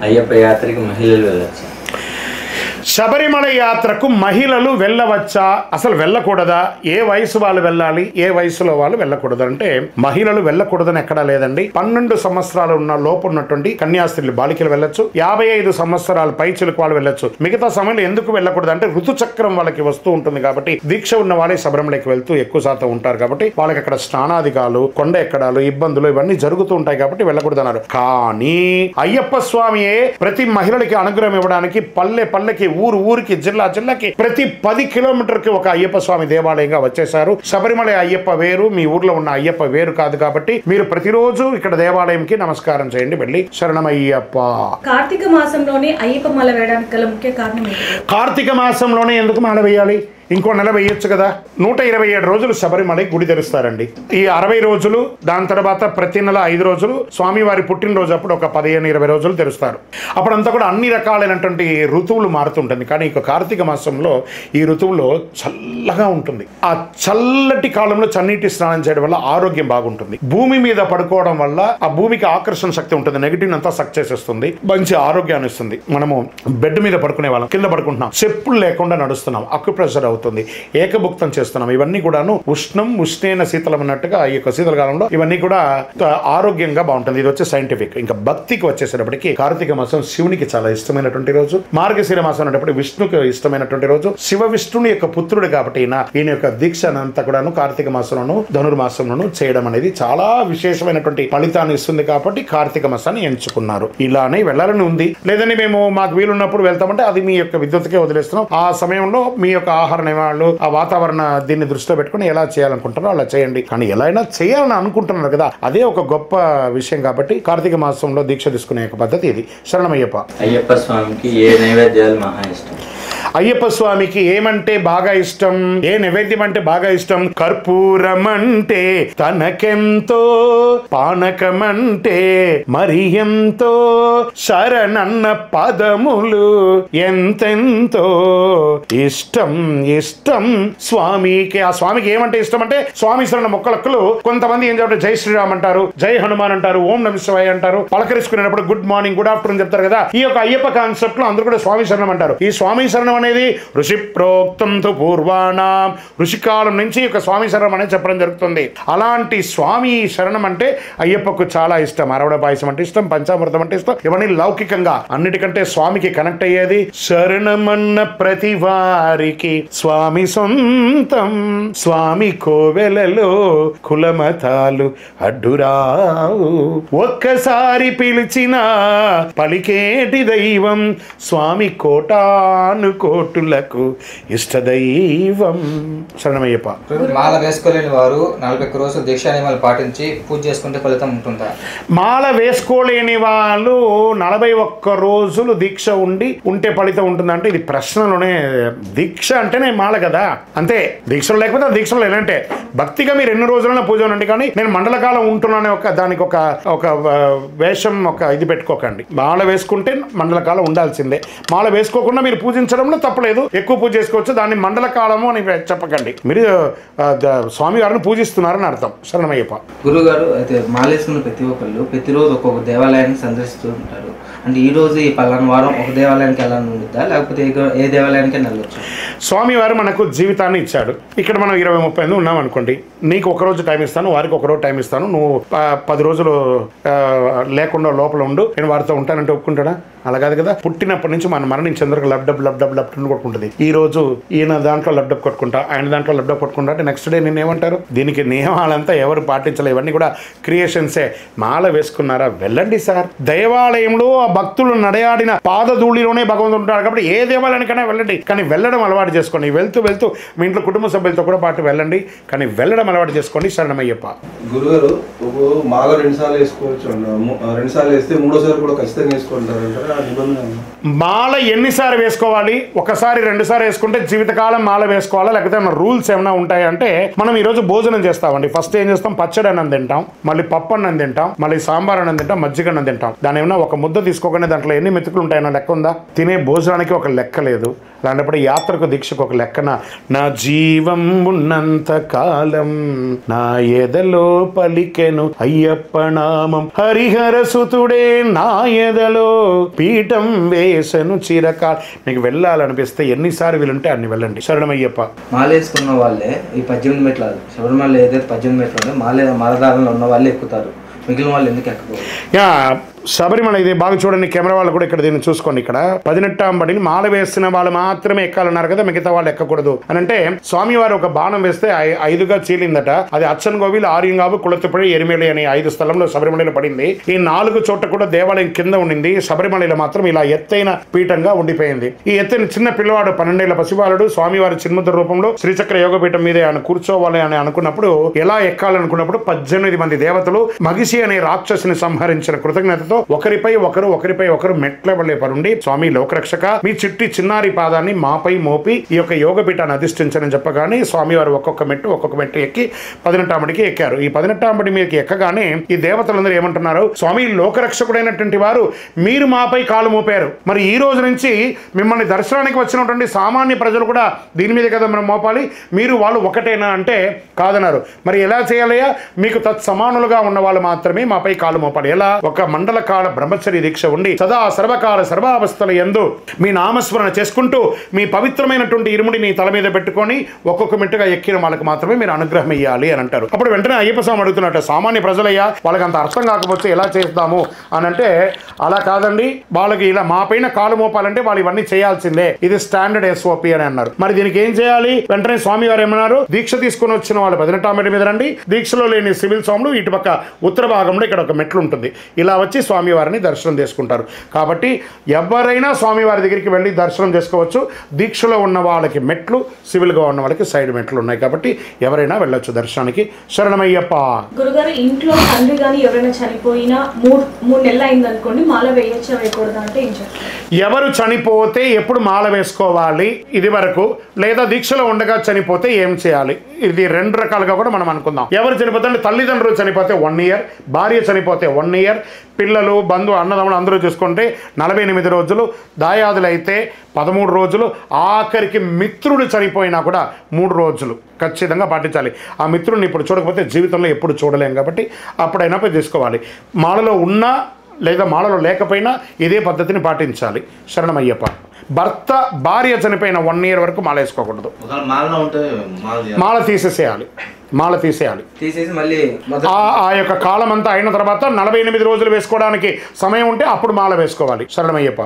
అయ్యప్ప యాత్రకి మహిళలు వెళ్ళొచ్చు. శబరిమల యాత్రకు మహిళలు వెళ్ళవచ్చా, అసలు వెళ్ళకూడదా, ఏ వయసు వాళ్ళు వెళ్ళాలి, ఏ వయసులో వాళ్ళు వెళ్ళకూడదు అంటే మహిళలు వెళ్ళకూడదని ఎక్కడా లేదండి. 12 సంవత్సరాలు ఉన్న లోపు ఉన్నటువంటి కన్యాస్త్రీలు బాలికలు వెళ్ళొచ్చు, 55 సంవత్సరాల పైచిలకు వాళ్ళు వెళ్ళొచ్చు. మిగతా సమయంలో ఎందుకు వెళ్ళకూడదు అంటే ఋతుచక్రం వాళ్ళకి వస్తూ ఉంటుంది కాబట్టి, దీక్ష ఉన్న వాళ్ళే శబరిమలకి వెళ్తూ ఎక్కువ శాతం ఉంటారు కాబట్టి వాళ్ళకి అక్కడ స్నానాధికాలు, కొండ ఎక్కడాలు, ఇబ్బందులు ఇవన్నీ జరుగుతూ ఉంటాయి కాబట్టి వెళ్ళకూడదు అన్నారు. కానీ అయ్యప్ప స్వామియే ప్రతి మహిళలకి అనుగ్రహం ఇవ్వడానికి పల్లె పల్లెకి, ఊరికి, జిల్లాకి ప్రతి 10 కిలోమీటర్కి ఒక అయ్యప్ప స్వామి దేవాలయంగా వచ్చేసారు. శబరిమల అయ్యప్ప వేరు, మీ ఊర్లో ఉన్న అయ్యప్ప వేరు కాదు కాబట్టి మీరు ప్రతిరోజు ఇక్కడ దేవాలయంకి నమస్కారం చేయండి, వెళ్ళి శరణమయ్యప్ప. కార్తీక మాసంలోనే అయ్యప్ప మాల వేయడానికి గల ముఖ్య కారణం ఏంటి? కార్తీక మాసంలోనే ఎందుకు మాల వేయాలి? ఇంకో నెల వేయొచ్చు కదా. 127 రోజులు శబరిమల గుడి తెరుస్తారండి. ఈ 60 రోజులు, దాని తర్వాత ప్రతి నెల 5 రోజులు, స్వామివారి పుట్టినరోజు అప్పుడు ఒక 15-20 రోజులు తెరుస్తారు. అప్పుడంతా కూడా అన్ని రకాలైనటువంటి ఋతువులు మారుతుంటుంది. కానీ ఇక కార్తీక మాసంలో ఈ ఋతువులో చల్లగా ఉంటుంది. ఆ చల్లటి కాలంలో చన్నీటి స్నానం చేయడం వల్ల ఆరోగ్యం బాగుంటుంది. భూమి మీద పడుకోవడం వల్ల ఆ భూమికి ఆకర్షణ శక్తి ఉంటుంది, నెగిటివ్ అంతా సక్ చేసేస్తుంది, మంచి ఆరోగ్యాన్ని ఇస్తుంది. మనము బెడ్ మీద పడుకునే వాళ్ళం, కింద పడుకుంటున్నాం, చెప్పులు లేకుండా నడుస్తున్నాం, అక్యుప్రెషర్ అవుతుంది, ఏకభుక్తం చేస్తున్నాం. ఇవన్నీ కూడాను ఉష్ణేన శీతలం అన్నట్టుగా ఈ యొక్క శీతలకాలంలో ఇవన్నీ కూడా ఆరోగ్యంగా బాగుంటుంది. ఇది వచ్చే సైంటిఫిక్. ఇంకా భక్తికి వచ్చేసేటప్పటికి కార్తీక మాసం శివునికి చాలా ఇష్టమైనటువంటి రోజు, మార్గశిర మాసం అనేటప్పుడు విష్ణుకి ఇష్టమైనటువంటి రోజు. శివ విష్ణుని యొక్క పుత్రుడు కాబట్టి ఈయన యొక్క దీక్ష అంతా కూడాను కార్తీక మాసంలోను ధనుర్మాసంలోను చేయడం అనేది చాలా విశేషమైనటువంటి ఫలితాన్ని ఇస్తుంది కాబట్టి కార్తీక మాసాన్ని ఎంచుకున్నారు. ఇలానే వెళ్ళాలని ఉంది, లేదని మేము మాకు వీలున్నప్పుడు వెళ్తామంటే అది మీ యొక్క విద్యుత్కే వదిలేస్తున్నాం. ఆ సమయంలో మీ యొక్క ఆహార నియమాలు, ఆ వాతావరణ దీన్ని దృష్టిలో పెట్టుకుని ఎలా చేయాలనుకుంటారో అలా చేయండి. కానీ ఎలా అయినా చేయాలని అనుకుంటున్నారు కదా, అదే ఒక గొప్ప విషయం కాబట్టి కార్తీక మాసంలో దీక్ష తీసుకునే ఒక పద్ధతి ఇది. శరణమయ్యప్ప. అయ్యప్ప స్వామికి ఏ నైవేద్యాలు మహా ఇష్టం? అయ్యప్ప స్వామికి ఏమంటే బాగా ఇష్టం, ఏ నైవేద్యం అంటే బాగా ఇష్టం? కర్పూరం అంటే తనకెంతో, పానకమంటే మరి ఎంతో, శరణన్న పదములు ఎంతెంతో ఇష్టం స్వామికి. ఆ స్వామికి ఏమంటే ఇష్టం అంటే స్వామి శరణ మొక్కలక్కులు. కొంతమంది ఏం చెప్తారు, జై శ్రీరామ్ అంటారు, జై హనుమాన్ అంటారు, ఓం నమ శివాయ అంటారు, పలకరించుకునేటప్పుడు గుడ్ మార్నింగ్, గుడ్ ఆఫ్టర్నూన్ చెప్తారు కదా. ఈ యొక్క అయ్యప్ప కాన్సెప్ట్ లో అందరూ కూడా స్వామి శరణం అంటారు. ఈ స్వామి శరణం అనేది ఋషి ప్రోక్తం పూర్వాణం, ఋషికాలం నుంచి ఒక స్వామి శరణం అనేది చెప్పడం జరుగుతుంది. అలాంటి స్వామి శరణం అంటే అయ్యప్పకు చాలా ఇష్టం. అరవడ పాయసం అంటే ఇష్టం, పంచామృతం అంటే ఇష్టం. ఇవన్నీ లౌకికంగా, అన్నిటికంటే స్వామికి కనెక్ట్ అయ్యేది శరణమన్న ప్రతి వారికి స్వామి సొంతం, స్వామి కోవెలలో కులమతాలు అడ్డురావు, ఒక్కసారి పిలిచిన పలికేటి దైవం స్వామి కోటాను కోటులకు ఇష్టదైవం. శరణమయ్యప్ప. మాల వేసుకోలేని వారు 41 రోజులు దీక్షా నియమాలు పాటించి పూజ చేసుకుంటే ఫలితం ఉంటుందా? మాల వేసుకోలేని వాళ్ళు 41 రోజులు దీక్ష ఉంటే ఫలితం ఉంటుందంటే ఇది ప్రశ్నలోనే. దీక్ష అంటేనే మాల కదా, అంతే. దీక్షలు లేకపోతే దీక్షలు ఏంటంటే భక్తిగా మీరు ఎన్ని రోజులైనా పూజ ఉండండి, కానీ నేను మండలకాలం ఉంటున్నానే దానికి ఒక వేషం, ఒక ఇది పెట్టుకోకండి. మాల వేసుకుంటే మండలకాలం ఉండాల్సిందే. మాల వేసుకోకుండా మీరు పూజించడంలో తప్పలేదు, ఎక్కువ పూజ చేసుకోవచ్చు. దాన్ని మండల కాలము అని చెప్పకండి. మీరు స్వామి గారిని పూజిస్తున్నారని అర్థం. శరణమయ్యప్ప. గురుగారు, అయితే మాలేసుకున్న ప్రతి ఒక్కళ్ళు ప్రతిరోజు ఒక్కొక్క దేవాలయాన్ని సందర్శిస్తూ ఉంటారు. అంటే ఈ రోజు ఈ పలానా వారం ఒక దేవాలయానికి వెళ్ళాలని ఉంటుందా, లేకపోతే ఏ దేవాలయానికి వెళ్ళొచ్చు? స్వామి వారు మనకు జీవితాన్ని ఇచ్చాడు. ఇక్కడ మనం 20-30 ఉన్నాం అనుకోండి, నీకు ఒక రోజు టైం ఇస్తాను, వారికి ఒక రోజు టైం ఇస్తాను, నువ్వు 10 రోజులు లేకుండా లోపల ఉండు, నేను వారితో ఉంటానంటే ఒప్పుకుంటాడా? అలా కాదు కదా. పుట్టినప్పటి నుంచి మనం మరణించేందుకు లబ్డబ్ కొట్టుకుంటుంది. ఈ రోజు ఈయన దాంట్లో లబ్డబ్ కొట్టుకుంటా, ఆయన దాంట్లో లబ్డబ్ కొట్టుకుంటా అంటే నెక్స్ట్ డే నేను ఏమంటారు? దీనికి నియమాలంతా ఎవరు పాటించలే, ఇవన్నీ కూడా క్రియేషన్సే. మాల వేసుకున్నారా, వెళ్ళండి సార్. దేవాలయంలో ఆ భక్తులు నడయాడిన పాదధూళిలోనే భగవంతుడు ఉంటాడు కాబట్టి ఏ దేవాలయానికైనా వెళ్ళండి, కానీ వెళ్ళడం అలవాటు చేసుకోండి. వెళ్తూ మీ ఇంట్లో కుటుంబ సభ్యులతో కూడా పాటు వెళ్ళండి, కానీ వెళ్ళడం అలవాటు చేసుకోండి. శరణమయ్యప్ప. గురుగారు, మాల 2 సార్లు వేసుకోవచ్చు, 2 సార్లు వేస్తే 3సారి కూడా ఖచ్చితంగా వేసుకుంటారు. మాల ఎన్నిసార్లు వేసుకోవాలి? ఒకసారి 2 సార్లు వేసుకుంటే జీవితకాలం మాల వేసుకోవాలా, లేకపోతే మన రూల్స్ ఏమైనా ఉంటాయంటే, మనం ఈరోజు భోజనం చేస్తామండి. ఫస్ట్ ఏం చేస్తాం? పచ్చడి అన్నం తింటాం, మళ్ళీ పప్పు అన్నం తింటాం, మళ్ళీ సాంబార్ అన్నం తింటాం, మజ్జిగ అన్నం తింటాం. దాని ఏమైనా ఒక ముద్ద తీసుకోకుండా దాంట్లో ఎన్ని మెతుకులు ఉంటాయన్నా లెక్క ఉందా? తినే భోజనానికి ఒక లెక్క లేదు. అలాంటప్పుడు యాత్రకు దీక్షకు ఒక లెక్కన నా జీవం ఉన్నంత కాలం నా ఎదలో పలికెను అయ్యప్ప నామం హరిహర సుతుడే నా ఎదలో పీఠం వేసను చిరకాల. మీకు వెళ్ళాలనిపిస్తే ఎన్నిసార్లు వీలుంటే అన్ని వెళ్ళండి. శరణమయ్యప్ప. మాలేసుకున్న వాళ్ళే ఈ 18 మెట్లు, శబరిమల ఏదైతే 18 మెట్లు ఉందో మాలధారంలో ఉన్న వాళ్ళే ఎక్కుతారు, మిగిలిన వాళ్ళు ఎందుకు ఎక్కకూడదు? శబరిమల ఇది బాగా చూడండి, కెమెరా వాళ్ళు కూడా ఇక్కడ దీన్ని చూసుకోండి. ఇక్కడ 18వ బడిని మాల వేసిన వాళ్ళు మాత్రమే ఎక్కాలన్నారు కదా, మిగతా వాళ్ళు ఎక్కకూడదు అని అంటే స్వామివారు ఒక బాణం వేస్తే 5గా చీలిందట. అది అచ్చన్గోవిల్, ఆర్యంగావు, కుళతుపడి, ఎరిమేలి అనే 5 స్థలంలో శబరిమలలో పడింది. ఈ 4 చోట్ల కూడా దేవాలయం కింద ఉండింది. శబరిమలలో మాత్రం ఇలా ఎత్తైన పీఠంగా ఉండిపోయింది. ఈ ఎత్తైన చిన్న పిల్లవాడు 12 ఏళ్ల పసివాడు స్వామివారి చిన్ముద్ర రూపంలో శ్రీచక్ర యోగపీఠం మీద ఆయన కూర్చోవాలి అని అనుకున్నప్పుడు, ఎలా ఎక్కాలనుకున్నప్పుడు 18 మంది దేవతలు మగిషి అనే రాక్షసుని సంహరించిన కృతజ్ఞతతో ఒకరిపై ఒకరు మెట్ల వల్లే పరుండి, స్వామి లోకరక్షక మీ చిట్టి చిన్నారి పాదాన్ని మాపై మోపి ఈ యొక్క యోగపీఠాన్ని అధిష్ఠించని చెప్పగానే స్వామివారు ఒక్కొక్క మెట్టు ఎక్కి 18వ బడికి ఎక్కారు. ఈ 18వ బడి మీదకి ఎక్కగానే ఈ దేవతలందరూ ఏమంటున్నారు, స్వామి లోకరక్షకుడైనటువంటి వారు మీరు మాపై కాలు మోపారు, మరి ఈ రోజు నుంచి మిమ్మల్ని దర్శనానికి వచ్చినటువంటి సామాన్య ప్రజలు కూడా దీని మీద కదా మనం మోపాలి, మీరు వాళ్ళు ఒకటేనా అంటే కాదన్నారు. మరి ఎలా చేయాలయ్యా, మీకు తత్సమానులుగా ఉన్న వాళ్ళు మాత్రమే మాపై కాలు మోపాలి. ఎలా? ఒక మండల కాల బ్రహ్మచర్య దీక్ష ఉండి సదా సర్వకాల సర్వావస్థల యందు మీ నామస్మరణ చేసుకుంటూ మీ పవిత్రమైనటువంటి ఇరుముడి నీ తల మీద పెట్టుకొని ఒక్కొక్క మెట్టుగా ఎక్కిన వాళ్ళకి మాత్రమే మీరు అనుగ్రహం ఇయ్యాలి అని అంటారు. అప్పుడు వెంటనే అయ్యప్ప స్వామి అడుగుతున్నట్టు, సామాన్య ప్రజలయ్యా వాళ్ళకి అంత అర్థం కాకపోతే ఎలా చేస్తాము అని అంటే, అలా కాదండి, వాళ్ళకి ఇలా మా పైన కాలు మోపాలంటే వాళ్ళు ఇవన్నీ చేయాల్సిందే, ఇది స్టాండర్డ్ SOP అని అన్నారు. మరి దీనికి ఏం చేయాలి? వెంటనే స్వామి వారు ఏమన్నారు, దీక్ష తీసుకుని వచ్చిన వాళ్ళు 18వ మెట్టు మీద రండి, దీక్షలో లేని సివిల్ స్వాములు ఇటుపక్క ఉత్తర భాగంలో ఇక్కడ ఒక మెట్లు ఉంటుంది, ఇలా వచ్చి స్వామివారిని దర్శనం చేసుకుంటారు. కాబట్టి ఎవరైనా స్వామివారి దగ్గరికి వెళ్ళి దర్శనం చేసుకోవచ్చు. దీక్షలో ఉన్న వాళ్ళకి మెట్లు, సివిల్గా ఉన్న వాళ్ళకి సైడ్ మెట్లు ఉన్నాయి కాబట్టి ఎవరైనా వెళ్ళొచ్చు దర్శనానికి. శరణమయ్యప్ప. గురుగారు, ఇంట్లో తండ్రి కానీ ఎవరైనా చనిపోయినా 3 నెలలు అయింది అనుకోండి, మాల వేయచ్చా వేయకూడదా అంటే ఏం చెప్తారు? ఎవరు చనిపోతే ఎప్పుడు మాల వేసుకోవాలి ఇది వరకు, లేదా దీక్షలో ఉండగా చనిపోతే ఏం చేయాలి, ఇది 2 రకాలుగా కూడా మనం అనుకుందాం. ఎవరు చనిపోతే అంటే తల్లిదండ్రులు చనిపోతే 1 ఇయర్, భార్య చనిపోతే 1 ఇయర్, పిల్లలు బంధు అన్నదమ్ములు అందరూ చూసుకుంటే 48 రోజులు, దాయాదులు అయితే 13 రోజులు, ఆఖరికి మిత్రుడు చనిపోయినా కూడా 3 రోజులు ఖచ్చితంగా పాటించాలి. ఆ మిత్రుడిని ఇప్పుడు చూడకపోతే జీవితంలో ఎప్పుడు చూడలేం కాబట్టి అప్పుడైనా పోయి తీసుకోవాలి. మాలలో ఉన్నా లేదా మాలలో లేకపోయినా ఇదే పద్ధతిని పాటించాలి. శరణమయ్యప్ప. భార్య చనిపోయిన 1 ఇయర్ వరకు మాల వేసుకోకూడదు, మాల తీసేసేయాలి. తీసేసి మళ్ళీ ఆ యొక్క కాలం అంతా అయిన తర్వాత 48 రోజులు వేసుకోవడానికి సమయం ఉంటే అప్పుడు మాల వేసుకోవాలి. శరణమయ్యప్ప.